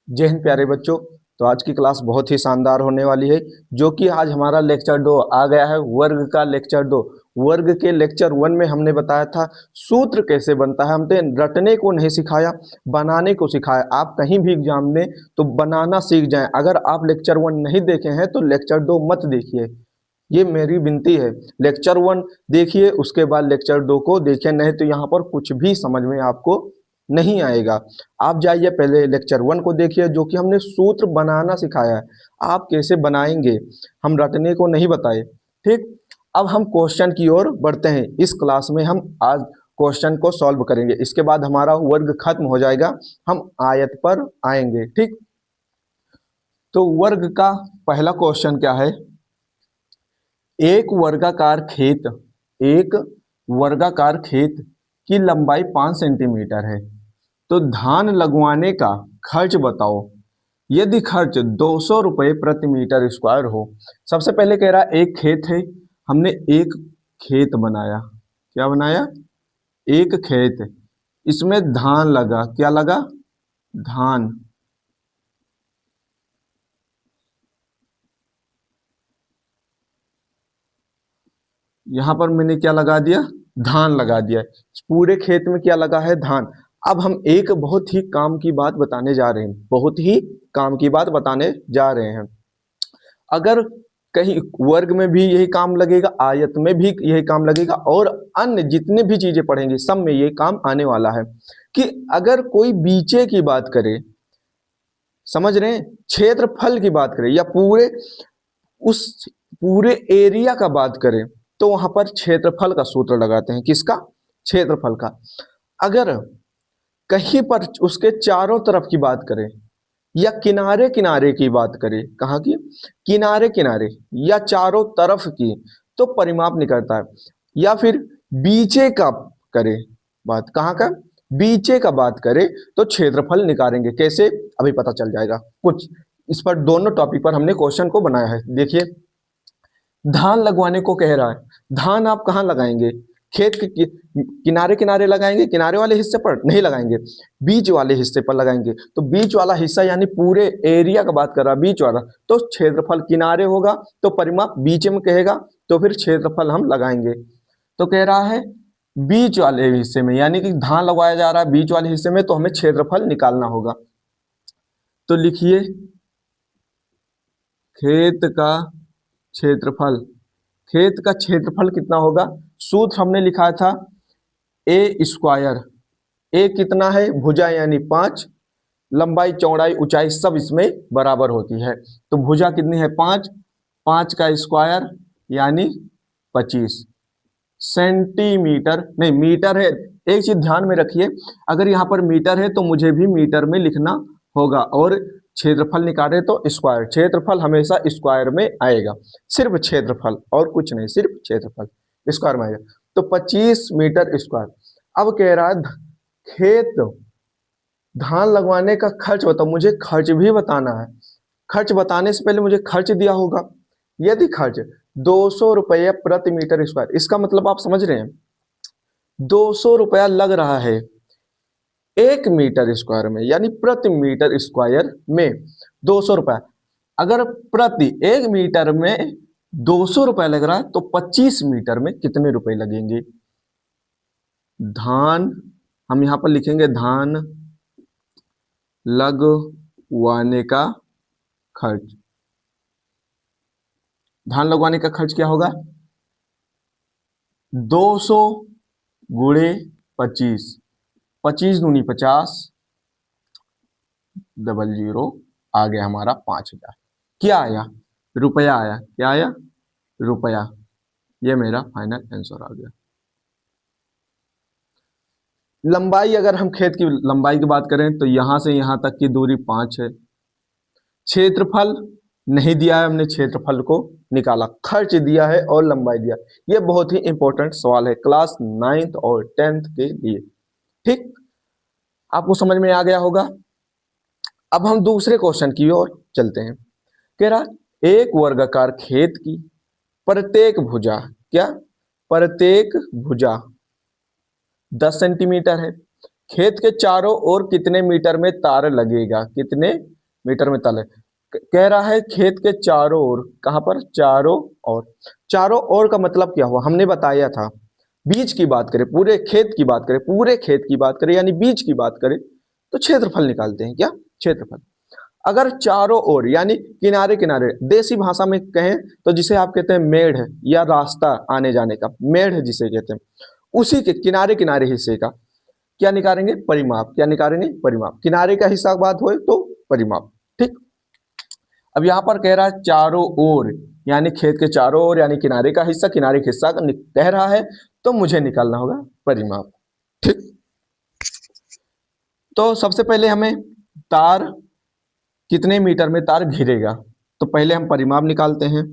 जय हिंद प्यारे बच्चों। तो आज की क्लास बहुत ही शानदार होने वाली है, जो कि आज हमारा लेक्चर 2 आ गया है, वर्ग का लेक्चर 2। वर्ग के लेक्चर 1 में हमने बताया था सूत्र कैसे बनता है। हमने रटने को नहीं सिखाया, बनाने को सिखाया। आप कहीं भी एग्जाम में तो बनाना सीख जाएं। अगर आप लेक्चर 1 नहीं देखे हैं तो लेक्चर 2 मत देखिए, ये मेरी विनती है। लेक्चर 1 देखिए, उसके बाद लेक्चर 2 को देखिए, नहीं तो यहाँ पर कुछ भी समझ में आपको नहीं आएगा। आप जाइए पहले लेक्चर 1 को देखिए, जो कि हमने सूत्र बनाना सिखाया है। आप कैसे बनाएंगे, हम रटने को नहीं बताए। ठीक, अब हम क्वेश्चन की ओर बढ़ते हैं। इस क्लास में हम आज क्वेश्चन को सॉल्व करेंगे, इसके बाद हमारा वर्ग खत्म हो जाएगा, हम आयत पर आएंगे। ठीक, तो वर्ग का पहला क्वेश्चन क्या है? एक वर्गाकार खेत की लंबाई 5 सेंटीमीटर है, तो धान लगवाने का खर्च बताओ। यदि खर्च 200 रुपये प्रति मीटर स्क्वायर हो। सबसे पहले कह रहा है एक खेत है, हमने एक खेत बनाया। क्या बनाया? एक खेत, इसमें धान लगा। क्या लगा? धान। यहां पर मैंने क्या लगा दिया? धान लगा दिया। पूरे खेत में क्या लगा है? धान। अब हम एक बहुत ही काम की बात बताने जा रहे हैं, बहुत ही काम की बात बताने जा रहे हैं। अगर कहीं वर्ग में भी यही काम लगेगा, आयत में भी यही काम लगेगा, और अन्य जितने भी चीजें पढ़ेंगे सब में ये काम आने वाला है कि अगर कोई बीचे की बात करे, समझ रहे हैं, क्षेत्रफल की बात करें, या उस पूरे एरिया का बात करें, तो वहां पर क्षेत्रफल का सूत्र लगाते हैं। किसका? क्षेत्रफल का। अगर कहीं पर उसके चारों तरफ की बात करें या किनारे किनारे की बात करें, कहाँ की? किनारे किनारे या चारों तरफ की, तो परिमाप निकलता है। या फिर बीचे का करे बात, कहाँ का? बीचे का बात करें तो क्षेत्रफल निकालेंगे। कैसे? अभी पता चल जाएगा कुछ। इस पर दोनों टॉपिक पर हमने क्वेश्चन को बनाया है। देखिए, धान लगवाने को कह रहा है। धान आप कहाँ लगाएंगे? खेत के किनारे किनारे लगाएंगे, किनारे वाले हिस्से पर नहीं लगाएंगे, बीच वाले हिस्से पर लगाएंगे। तो बीच वाला हिस्सा यानी पूरे एरिया का बात कर रहा है, बीच वाला, तो क्षेत्रफल किनारे होगा, तो परिमाप बीच में कहेगा, तो फिर क्षेत्रफल हम लगाएंगे। तो कह रहा है बीच वाले हिस्से में, यानी कि धान लगवाया जा रहा है बीच वाले हिस्से में, तो हमें क्षेत्रफल निकालना होगा। तो लिखिए खेत का क्षेत्रफल। खेत का क्षेत्रफल कितना होगा? सूत्र हमने लिखा था ए स्क्वायर। ए कितना है? भुजा यानी 5, लंबाई चौड़ाई ऊंचाई सब इसमें बराबर होती है, तो भुजा कितनी है? 5, 5 का स्क्वायर यानी 25 सेंटीमीटर, नहीं मीटर है। एक चीज ध्यान में रखिए, अगर यहाँ पर मीटर है तो मुझे भी मीटर में लिखना होगा, और क्षेत्रफल निकाले तो स्क्वायर। क्षेत्रफल हमेशा स्क्वायर में आएगा, सिर्फ क्षेत्रफल और कुछ नहीं, सिर्फ क्षेत्रफल स्क्वायर में आएगा। तो 25 मीटर स्क्वायर। अब कह रहा है खेत, धान लगवाने का खर्च बताओ। मुझे खर्च भी बताना है। खर्च बताने से पहले मुझे खर्च दिया होगा। यदि खर्च 200 रुपये प्रति मीटर स्क्वायर, इसका मतलब आप समझ रहे हैं, 200 रुपया लग रहा है 1 मीटर स्क्वायर में, यानी प्रति मीटर स्क्वायर में 200 रुपया। अगर प्रति 1 मीटर में 200 रुपया लग रहा है, तो 25 मीटर में कितने रुपए लगेंगे? धान, हम यहां पर लिखेंगे धान लगवाने का खर्च। धान लगवाने का खर्च क्या होगा? 200 गुणे 25, 25 दूनी 50, डबल जीरो, आ गया हमारा 5000। क्या आया? रुपया आया। क्या आया? रुपया। ये मेरा फाइनल आंसर आ गया। लंबाई, अगर हम खेत की लंबाई की बात करें तो यहां से यहां तक की दूरी 5 है। क्षेत्रफल नहीं दिया है, हमने क्षेत्रफल को निकाला। खर्च दिया है और लंबाई दिया। ये बहुत ही इंपॉर्टेंट सवाल है क्लास 9th और 10th के लिए। ठीक, आपको समझ में आ गया होगा। अब हम दूसरे क्वेश्चन की ओर चलते हैं। कह रहा एक वर्गाकार खेत की प्रत्येक भुजा, क्या? प्रत्येक भुजा 10 सेंटीमीटर है। खेत के चारों ओर कितने मीटर में तार लगेगा? कितने मीटर में तल है। कह रहा है खेत के चारों ओर, कहां पर, चारों ओर। चारों ओर का मतलब क्या हुआ, हमने बताया था बीज की बात करें, पूरे खेत की बात करें, पूरे खेत की बात करें यानी बीज की बात करें तो क्षेत्रफल निकालते हैं, क्या, क्षेत्रफल। अगर चारों ओर यानी किनारे किनारे, देसी भाषा में कहें तो जिसे आप कहते हैं मेढ़ या रास्ता आने जाने का, मेढ़ जिसे कहते हैं, उसी के किनारे किनारे हिस्से का क्या निकालेंगे, परिमाप। क्या निकालेंगे, परिमाप। किनारे का हिस्सा की बात हो तो परिमाप। ठीक। अब यहां पर कह रहा है चारों ओर यानी खेत के चारों ओर यानी किनारे का हिस्सा, किनारे के हिस्सा कह रहा है तो मुझे निकालना होगा परिमाप। ठीक। तो सबसे पहले हमें तार, कितने मीटर में तार घिरेगा, तो पहले हम परिमाप निकालते हैं।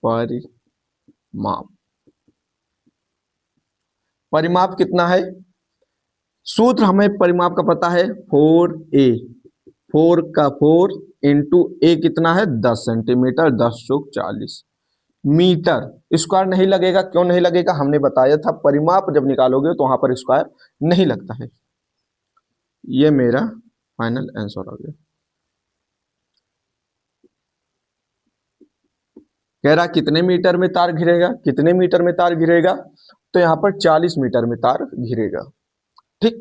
परिमाप, परिमाप कितना है, सूत्र हमें परिमाप का पता है 4a, 4 का 4 इंटू ए कितना है 10 सेंटीमीटर, 10 चौक 40 मीटर। स्क्वायर नहीं लगेगा, क्यों नहीं लगेगा, हमने बताया था परिमाप जब निकालोगे तो वहां पर स्क्वायर नहीं लगता है। ये मेरा फाइनल आंसर आ गया। कह रहा कितने मीटर में तार घिरेगा, कितने मीटर में तार घिरेगा, तो यहां पर 40 मीटर में तार घिरेगा। ठीक।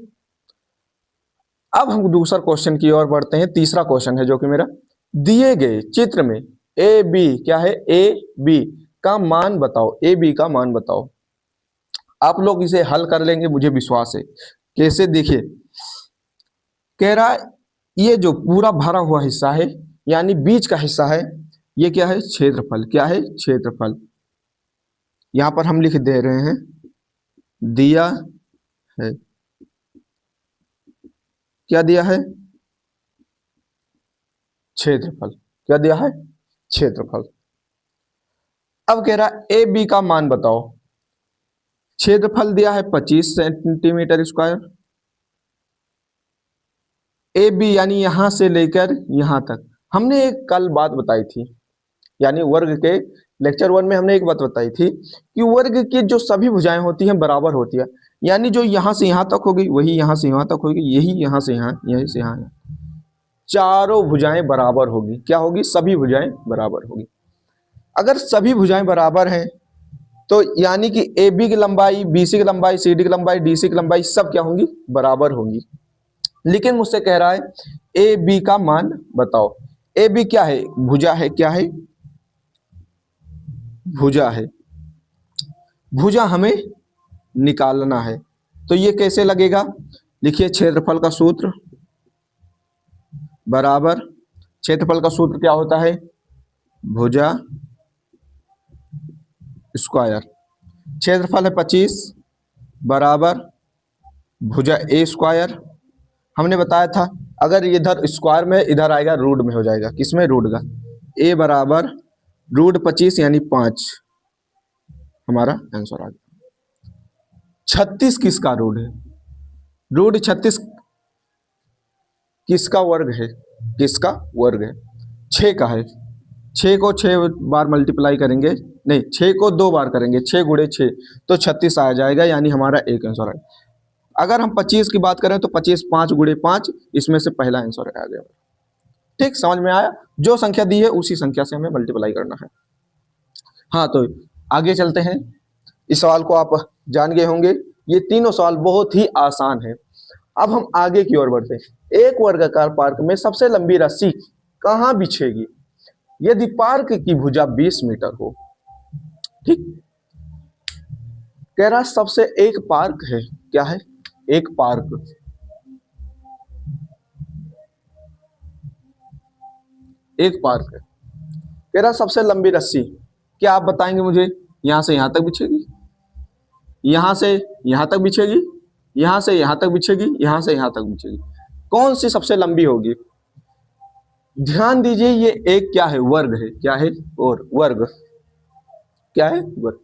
अब हम दूसरा क्वेश्चन की ओर बढ़ते हैं। तीसरा क्वेश्चन है जो कि मेरा, दिए गए चित्र में ए बी, क्या है, ए बी का मान बताओ, ए बी का मान बताओ। आप लोग इसे हल कर लेंगे मुझे विश्वास है। कैसे, देखिए, कह रहा है ये जो पूरा भरा हुआ हिस्सा है यानी बीच का हिस्सा है, ये क्या है, क्षेत्रफल। क्या है, क्षेत्रफल। यहां पर हम लिख दे रहे हैं, दिया है, क्या दिया है, क्षेत्रफल। क्या दिया है, क्षेत्रफल। अब कह रहा है ए बी का मान बताओ। क्षेत्रफल दिया है 25 सेंटीमीटर स्क्वायर। ए बी यानी यहां से लेकर यहां तक, हमने एक कल बात बताई थी, यानी वर्ग के लेक्चर 1 में हमने एक बात बताई थी कि वर्ग की जो सभी भुजाएं होती हैं बराबर होती है, यानी जो यहां से यहां तक होगी वही यहां से यहां तक होगी, यही यहां से यहां, यहीं से यहां, चारों भुजाएं बराबर होगी। क्या होगी, सभी भुजाएं बराबर होगी। अगर सभी भुजाएं बराबर हैं तो यानी कि ए बी की लंबाई, बी सी की लंबाई, सी डी की लंबाई, डी सी की लंबाई सब क्या होंगी, बराबर होंगी। लेकिन मुझसे कह रहा है ए बी का मान बताओ। ए बी क्या है, भुजा है, क्या है, भुजा है। भुजा हमें निकालना है तो ये कैसे लगेगा, लिखिए क्षेत्रफल का सूत्र बराबर, क्षेत्रफल का सूत्र क्या होता है, भुजा स्क्वायर। क्षेत्रफल है 25 बराबर भुजा ए स्क्वायर। हमने बताया था अगर इधर स्क्वायर में इधर आएगा रूट में हो जाएगा, किसमें, रूट का। ए बराबर रूट 25 यानी 5, हमारा आंसर आ गया। 36 किसका रूट है, रूट 36 किसका वर्ग है, किसका वर्ग है, 6 का है। 6 को 6 बार मल्टीप्लाई करेंगे, नहीं 6 को 2 बार करेंगे, 6 गुणे 6 तो 36 आ जाएगा, यानी हमारा एक आंसर है। अगर हम 25 की बात करें तो 25 5 गुणे 5, इसमें से पहला आंसर आ गया। ठीक, समझ में आया, जो संख्या दी है उसी संख्या से हमें मल्टीप्लाई करना है। हाँ, तो आगे चलते हैं। इस सवाल को आप जान गए होंगे, ये तीनों सवाल बहुत ही आसान है। अब हम आगे की ओर बढ़ते हैं। एक वर्गाकार पार्क में सबसे लंबी रस्सी कहाँ बिछेगी यदि पार्क की भुजा 20 मीटर हो। ठीक, कह रहा सबसे, एक पार्क है, क्या है, एक पार्क, एक पार्क है। कह रहा सबसे लंबी रस्सी, क्या आप बताएंगे मुझे, यहां से यहां तक बिछेगी, यहां से यहां तक बिछेगी, यहां से यहां तक बिछेगी, यहां से यहां तक बिछेगी, कौन सी सबसे लंबी होगी। ध्यान दीजिए ये एक क्या है, वर्ग है, क्या है, और वर्ग, क्या है, वर्ग।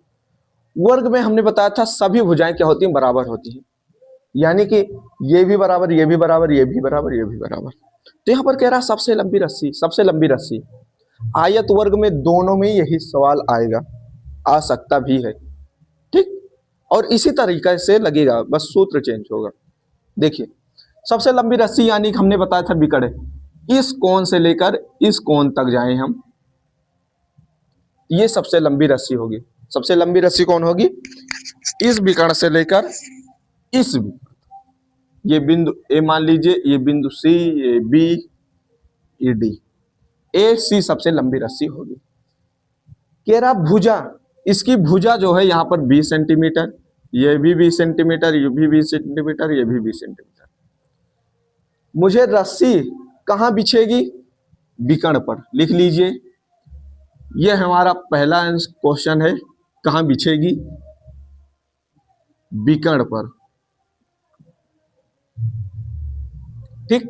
वर्ग में हमने बताया था सभी भुजाएं क्या होती हैं, बराबर होती हैं, यानी कि ये भी बराबर, ये भी बराबर, ये भी बराबर, ये भी बराबर। तो यहां पर कह रहा सबसे लंबी रस्सी, सबसे लंबी रस्सी। आयत वर्ग में दोनों में यही सवाल आएगा, आ सकता भी है। ठीक, और इसी तरीके से लगेगा, बस सूत्र चेंज होगा। देखिए सबसे लंबी रस्सी यानी कि हमने बताया था विकर्ण, इस कोण से लेकर इस कोण तक जाएं हम, ये सबसे लंबी रस्सी होगी। सबसे लंबी रस्सी कौन होगी? इस विकर्ण से लेकर इस, ये बिंदु ए मान लीजिए, ये बिंदु सी, ये बी, ये डी, ए सी सबसे लंबी रस्सी होगी। कह रहा भुजा, इसकी भुजा जो है यहाँ पर 20 सेंटीमीटर, ये भी 20 सेंटीमीटर, ये भी 20 सेंटीमीटर, ये भी 20 सेंटीमीटर। मुझे रस्सी कहाँ बिछेगी? विकर्ण पर। लिख लीजिए, ये हमारा पहला क्वेश्चन है, कहाँ बिछेगी? विकर्ण पर। ठीक,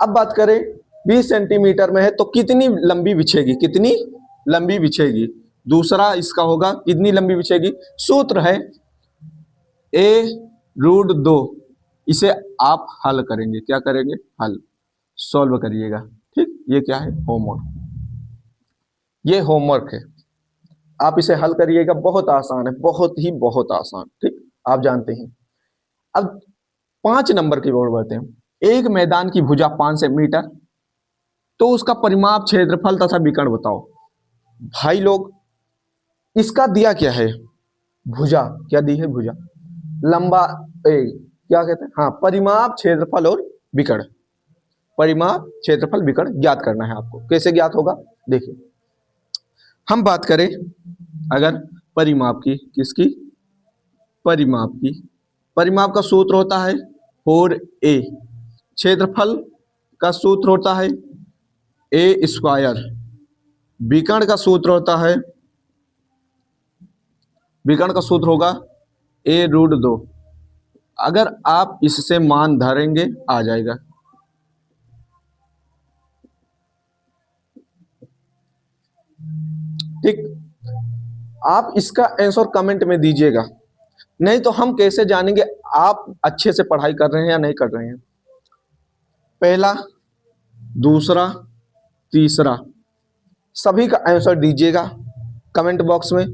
अब बात करें 20 सेंटीमीटर में है तो कितनी लंबी बिछेगी, कितनी लंबी बिछेगी? दूसरा इसका होगा कितनी लंबी बिछेगी। सूत्र है a√2, इसे आप हल करेंगे, क्या करेंगे? हल, सॉल्व करिएगा। ठीक, ये क्या है? होमवर्क, ये होमवर्क है, आप इसे हल करिएगा। बहुत आसान है, बहुत ही बहुत आसान। ठीक, आप जानते हैं। अब 5 नंबर की ओर बढ़ते हैं। एक मैदान की भुजा 5 सेंटीमीटर, तो उसका परिमाप, क्षेत्रफल तथा विकर्ण बताओ। भाई लोग, इसका दिया क्या है? भुजा, क्या दी है? भुजा। लंबा क्या कहते हैं? हाँ, परिमाप, क्षेत्रफल और विकर्ण। परिमाप, क्षेत्रफल, विकर्ण ज्ञात करना है आपको। कैसे ज्ञात होगा? देखिए, हम बात करें अगर परिमाप की, किसकी? परिमाप की। परिमाप का सूत्र होता है 4a। क्षेत्रफल का सूत्र होता है a²। विकर्ण का सूत्र होता है, विकर्ण का सूत्र होगा a√2। अगर आप इससे मान धरेंगे आ जाएगा। ठीक, आप इसका आंसर कमेंट में दीजिएगा, नहीं तो हम कैसे जानेंगे आप अच्छे से पढ़ाई कर रहे हैं या नहीं कर रहे हैं। पहला, दूसरा, तीसरा, सभी का आंसर दीजिएगा कमेंट बॉक्स में,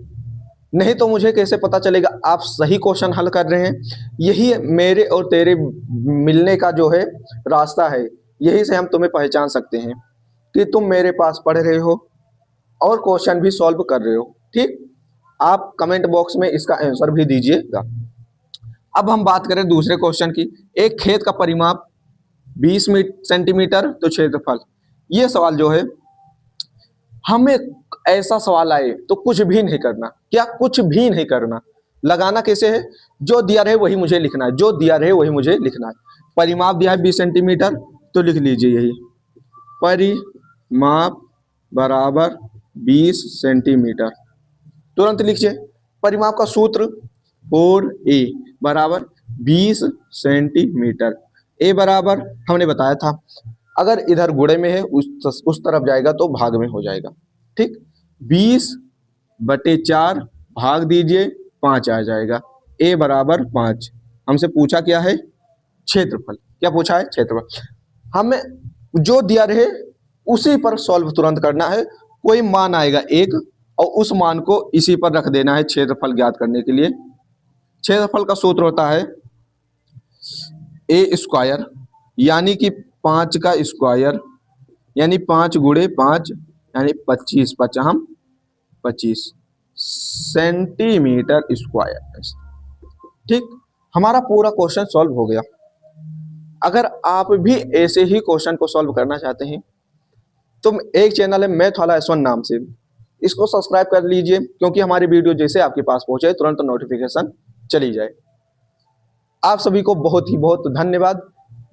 नहीं तो मुझे कैसे पता चलेगा आप सही क्वेश्चन हल कर रहे हैं। यही मेरे और तेरे मिलने का जो है रास्ता है, यही से हम तुम्हें पहचान सकते हैं कि तुम मेरे पास पढ़ रहे हो और क्वेश्चन भी सॉल्व कर रहे हो। ठीक, आप कमेंट बॉक्स में इसका आंसर भी दीजिएगा। अब हम बात करें दूसरे क्वेश्चन की। एक खेत का परिमाप 20 सेंटीमीटर, तो क्षेत्रफल। ये सवाल जो है, हमें ऐसा सवाल आए तो कुछ भी नहीं करना। क्या? कुछ भी नहीं करना। लगाना कैसे है? जो दिया रहे वही मुझे लिखना है, जो दिया रहे वही मुझे लिखना है। परिमाप दिया है 20 सेंटीमीटर, तो लिख लीजिए यही, परिमाप बराबर 20 सेंटीमीटर। तुरंत लिखिए, परिमाप का सूत्र 4a बराबर 20 सेंटीमीटर। a बराबर हमने बताया था, अगर इधर गुणे में है उस तरफ जाएगा तो भाग में हो जाएगा। ठीक, 20/4 भाग दीजिए 5 आ जाएगा। a बराबर 5। हमसे पूछा क्या है? क्षेत्रफल। क्या पूछा है? क्षेत्रफल। हमें जो दिया रहे उसी पर सॉल्व तुरंत करना है। कोई मान आएगा एक और उस मान को इसी पर रख देना है क्षेत्रफल ज्ञात करने के लिए। क्षेत्रफल का सूत्र होता है a², यानी कि 5 का स्क्वायर, यानी 5 गुणे 5 यानी 25, 25 सेंटीमीटर स्क्वायर। ठीक, हमारा पूरा क्वेश्चन सॉल्व हो गया। अगर आप भी ऐसे ही क्वेश्चन को सॉल्व करना चाहते हैं तो एक चैनल है मैथ वाला S1 नाम से, इसको सब्सक्राइब कर लीजिए, क्योंकि हमारी वीडियो जैसे आपके पास पहुंचे तुरंत नोटिफिकेशन चली जाए। आप सभी को बहुत ही बहुत धन्यवाद।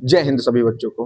जय हिंद सभी बच्चों को।